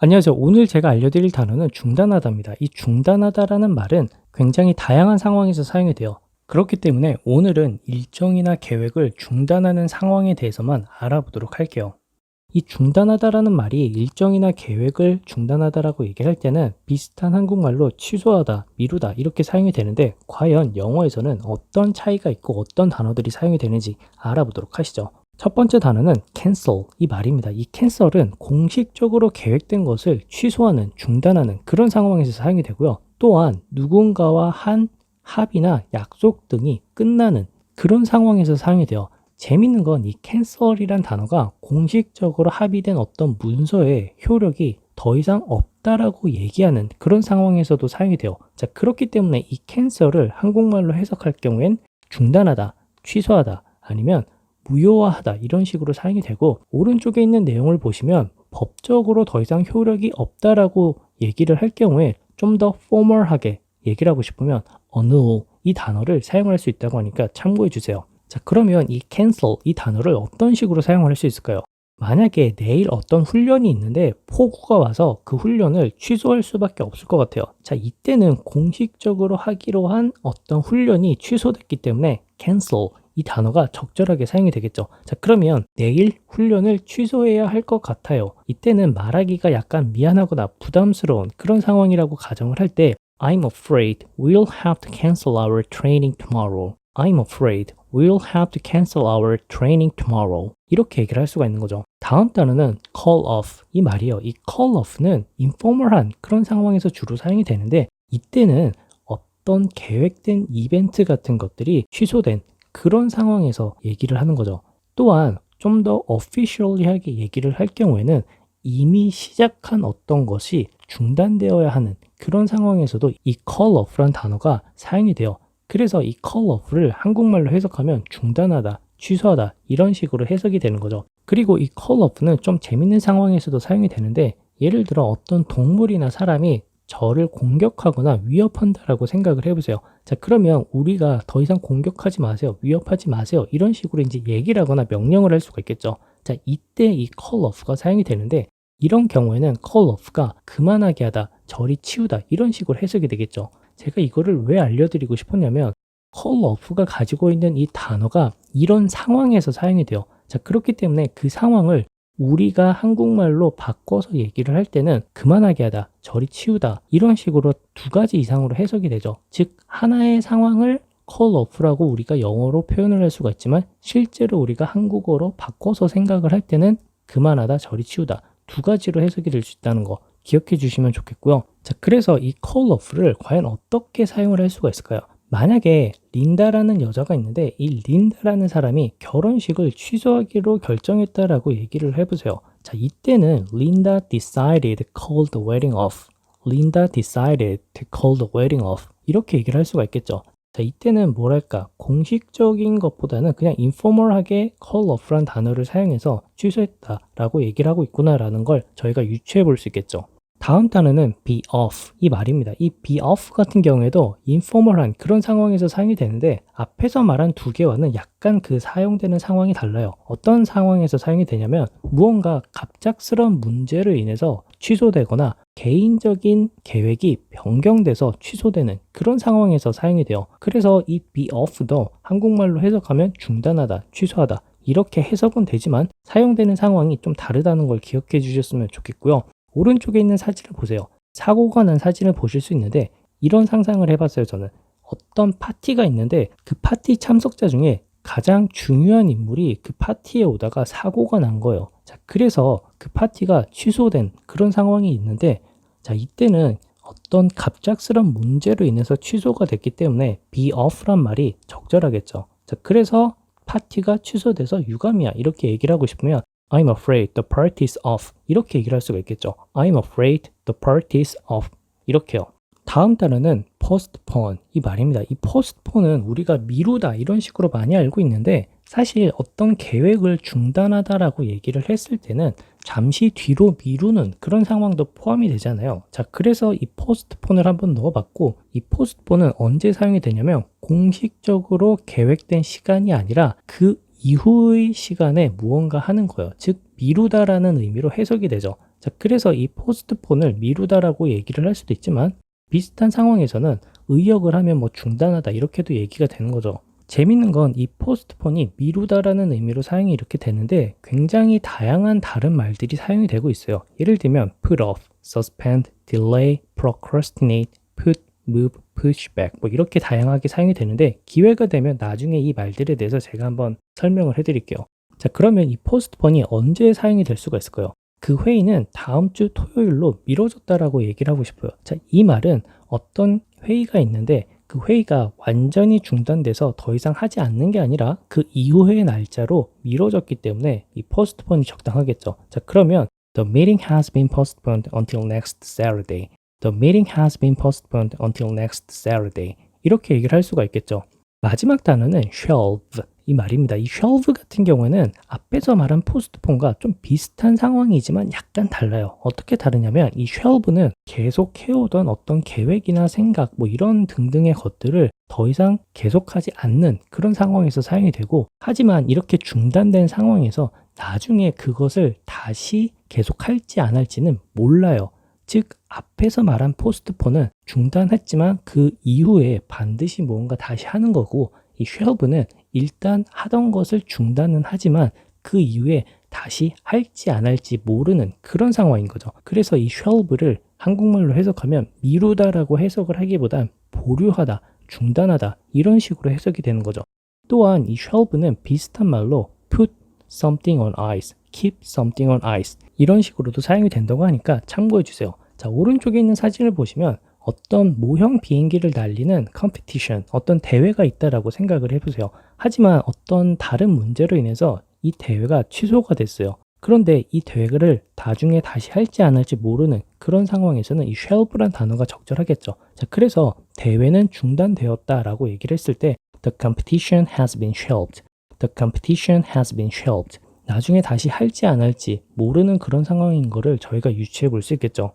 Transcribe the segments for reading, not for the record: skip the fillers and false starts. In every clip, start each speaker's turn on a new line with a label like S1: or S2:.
S1: 안녕하세요. 오늘 제가 알려드릴 단어는 중단하다입니다. 이 중단하다라는 말은 굉장히 다양한 상황에서 사용이 돼요. 그렇기 때문에 오늘은 일정이나 계획을 중단하는 상황에 대해서만 알아보도록 할게요. 이 중단하다라는 말이 일정이나 계획을 중단하다라고 얘기를 할 때는 비슷한 한국말로 취소하다, 미루다 이렇게 사용이 되는데 과연 영어에서는 어떤 차이가 있고 어떤 단어들이 사용이 되는지 알아보도록 하시죠. 첫 번째 단어는 cancel 이 말입니다. 이 cancel은 공식적으로 계획된 것을 취소하는, 중단하는 그런 상황에서 사용이 되고요. 또한 누군가와 한 합의나 약속 등이 끝나는 그런 상황에서 사용이 돼요. 재밌는 건 이 cancel이란 단어가 공식적으로 합의된 어떤 문서의 효력이 더 이상 없다라고 얘기하는 그런 상황에서도 사용이 돼요. 자, 그렇기 때문에 이 cancel을 한국말로 해석할 경우엔 중단하다, 취소하다 아니면 무효화하다 이런 식으로 사용이 되고 오른쪽에 있는 내용을 보시면 법적으로 더 이상 효력이 없다라고 얘기를 할 경우에 좀 더 포멀하게 얘기를 하고 싶으면 annul 이 단어를 사용할 수 있다고 하니까 참고해 주세요. 자, 그러면 이 cancel 이 단어를 어떤 식으로 사용할 수 있을까요? 만약에 내일 어떤 훈련이 있는데 폭우가 와서 그 훈련을 취소할 수밖에 없을 것 같아요. 자, 이때는 공식적으로 하기로 한 어떤 훈련이 취소됐기 때문에 cancel 이 단어가 적절하게 사용이 되겠죠. 자, 그러면 내일 훈련을 취소해야 할 것 같아요. 이때는 말하기가 약간 미안하거나 부담스러운 그런 상황이라고 가정을 할 때 I'm afraid we'll have to cancel our training tomorrow. I'm afraid we'll have to cancel our training tomorrow. 이렇게 얘기를 할 수가 있는 거죠. 다음 단어는 call off 이 말이에요. 이 call off는 informal한 그런 상황에서 주로 사용이 되는데 이때는 어떤 계획된 이벤트 같은 것들이 취소된 그런 상황에서 얘기를 하는 거죠. 또한 좀 더 officially하게 얘기를 할 경우에는 이미 시작한 어떤 것이 중단되어야 하는 그런 상황에서도 이 call off란 단어가 사용이 돼요. 그래서 이 call off를 한국말로 해석하면 중단하다, 취소하다 이런 식으로 해석이 되는 거죠. 그리고 이 call off는 좀 재밌는 상황에서도 사용이 되는데 예를 들어 어떤 동물이나 사람이 저를 공격하거나 위협한다라고 생각을 해보세요. 자, 그러면 우리가 더 이상 공격하지 마세요. 위협하지 마세요. 이런 식으로 이제 얘기를 하거나 명령을 할 수가 있겠죠. 자, 이때 이 call off가 사용이 되는데 이런 경우에는 call off가 그만하게 하다, 저리 치우다 이런 식으로 해석이 되겠죠. 제가 이거를 왜 알려드리고 싶었냐면 call off가 가지고 있는 이 단어가 이런 상황에서 사용이 돼요. 자, 그렇기 때문에 그 상황을 우리가 한국말로 바꿔서 얘기를 할 때는 그만하게 하다, 저리 치우다 이런 식으로 두 가지 이상으로 해석이 되죠. 즉 하나의 상황을 call off라고 우리가 영어로 표현을 할 수가 있지만 실제로 우리가 한국어로 바꿔서 생각을 할 때는 그만하다, 저리 치우다 두 가지로 해석이 될 수 있다는 거 기억해 주시면 좋겠고요. 자, 그래서 이 call off를 과연 어떻게 사용을 할 수가 있을까요? 만약에 린다라는 여자가 있는데 이 린다라는 사람이 결혼식을 취소하기로 결정했다라고 얘기를 해보세요. 자, 이때는 Linda decided to call the wedding off. Linda decided to call the wedding off. 이렇게 얘기를 할 수가 있겠죠. 자, 이때는 뭐랄까 공식적인 것보다는 그냥 informal하게 call off란 단어를 사용해서 취소했다라고 얘기를 하고 있구나라는 걸 저희가 유추해 볼 수 있겠죠. 다음 단어는 be off 이 말입니다. 이 be off 같은 경우에도 informal한 그런 상황에서 사용이 되는데 앞에서 말한 두 개와는 약간 그 사용되는 상황이 달라요. 어떤 상황에서 사용이 되냐면 무언가 갑작스러운 문제로 인해서 취소되거나 개인적인 계획이 변경돼서 취소되는 그런 상황에서 사용이 돼요. 그래서 이 be off도 한국말로 해석하면 중단하다, 취소하다 이렇게 해석은 되지만 사용되는 상황이 좀 다르다는 걸 기억해 주셨으면 좋겠고요. 오른쪽에 있는 사진을 보세요. 사고가 난 사진을 보실 수 있는데 이런 상상을 해봤어요. 저는 어떤 파티가 있는데 그 파티 참석자 중에 가장 중요한 인물이 그 파티에 오다가 사고가 난 거예요. 자, 그래서 그 파티가 취소된 그런 상황이 있는데 자, 이때는 어떤 갑작스러운 문제로 인해서 취소가 됐기 때문에 be off란 말이 적절하겠죠. 자, 그래서 파티가 취소돼서 유감이야 이렇게 얘기를 하고 싶으면 I'm afraid the party's off. 이렇게 얘기를 할 수가 있겠죠. I'm afraid the party's off. 이렇게요. 다음 단어는 postpone 이 말입니다. 이 postpone은 우리가 미루다 이런 식으로 많이 알고 있는데 사실 어떤 계획을 중단하다라고 얘기를 했을 때는 잠시 뒤로 미루는 그런 상황도 포함이 되잖아요. 자, 그래서 이 postpone을 한번 넣어봤고 이 postpone은 언제 사용이 되냐면 공식적으로 계획된 시간이 아니라 그 이후의 시간에 무언가 하는 거예요. 즉 미루다라는 의미로 해석이 되죠. 자, 그래서 이 postpone을 미루다라고 얘기를 할 수도 있지만 비슷한 상황에서는 의역을 하면 뭐 중단하다 이렇게도 얘기가 되는 거죠. 재밌는 건 이 postpone이 미루다라는 의미로 사용이 이렇게 되는데 굉장히 다양한 다른 말들이 사용이 되고 있어요. 예를 들면 put off, suspend, delay, procrastinate, put, move, push back 뭐 이렇게 다양하게 사용이 되는데 기회가 되면 나중에 이 말들에 대해서 제가 한번 설명을 해드릴게요. 자, 그러면 이 postpone이 언제 사용이 될 수가 있을까요? 그 회의는 다음 주 토요일로 미뤄졌다라고 얘기를 하고 싶어요. 자, 이 말은 어떤 회의가 있는데 그 회의가 완전히 중단돼서 더 이상 하지 않는 게 아니라 그 이후의 날짜로 미뤄졌기 때문에 이 postpone이 적당하겠죠. 자, 그러면 The meeting has been postponed until next Saturday. The meeting has been postponed until next Saturday. 이렇게 얘기를 할 수가 있겠죠. 마지막 단어는 shelve 이 말입니다. 이 shelve 같은 경우에는 앞에서 말한 postpone과 좀 비슷한 상황이지만 약간 달라요. 어떻게 다르냐면 이 shelve는 계속 해오던 어떤 계획이나 생각 뭐 이런 등등의 것들을 더 이상 계속하지 않는 그런 상황에서 사용이 되고 하지만 이렇게 중단된 상황에서 나중에 그것을 다시 계속할지 안 할지는 몰라요. 즉 앞에서 말한 postpone은 중단했지만 그 이후에 반드시 뭔가 다시 하는 거고 이 shelve는 일단 하던 것을 중단은 하지만 그 이후에 다시 할지 안 할지 모르는 그런 상황인 거죠. 그래서 이 shelve를 한국말로 해석하면 미루다라고 해석을 하기보단 보류하다, 중단하다 이런 식으로 해석이 되는 거죠. 또한 이 shelve는 비슷한 말로 put something on ice, keep something on ice 이런 식으로도 사용이 된다고 하니까 참고해 주세요. 자, 오른쪽에 있는 사진을 보시면 어떤 모형 비행기를 날리는 컴피티션, 어떤 대회가 있다라고 생각을 해보세요. 하지만 어떤 다른 문제로 인해서 이 대회가 취소가 됐어요. 그런데 이 대회를 나중에 다시 할지 안 할지 모르는 그런 상황에서는 이 shelve란 단어가 적절하겠죠. 자, 그래서 대회는 중단되었다라고 얘기를 했을 때 The competition has been shelved. The competition has been shelved. 나중에 다시 할지 안 할지 모르는 그런 상황인 거를 저희가 유추해 볼 수 있겠죠.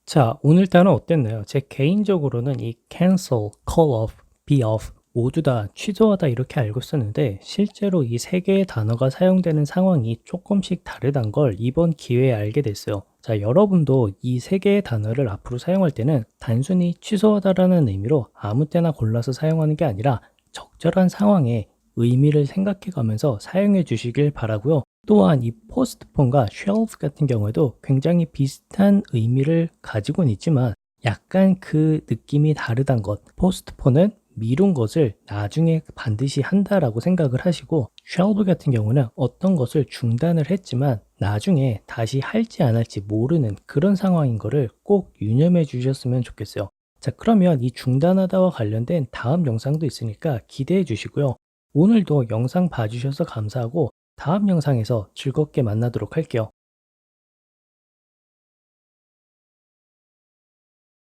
S1: 자, 오늘따라 어땠나요? 제 개인적으로는 이 cancel, call off, be off 모두 다 취소하다 이렇게 알고 있었는데 실제로 이 세 개의 단어가 사용되는 상황이 조금씩 다르단 걸 이번 기회에 알게 됐어요. 자, 여러분도 이 세 개의 단어를 앞으로 사용할 때는 단순히 취소하다라는 의미로 아무 때나 골라서 사용하는 게 아니라 적절한 상황에 의미를 생각해 가면서 사용해 주시길 바라고요. 또한 이 postpone과 shelve 같은 경우에도 굉장히 비슷한 의미를 가지고는 있지만 약간 그 느낌이 다르단 것. postpone은 미룬 것을 나중에 반드시 한다라고 생각을 하시고 shelve 같은 경우는 어떤 것을 중단을 했지만 나중에 다시 할지 안 할지 모르는 그런 상황인 거를 꼭 유념해 주셨으면 좋겠어요. 자, 그러면 이 중단하다와 관련된 다음 영상도 있으니까 기대해 주시고요. 오늘도 영상 봐주셔서 감사하고 다음 영상에서 즐겁게 만나도록 할게요.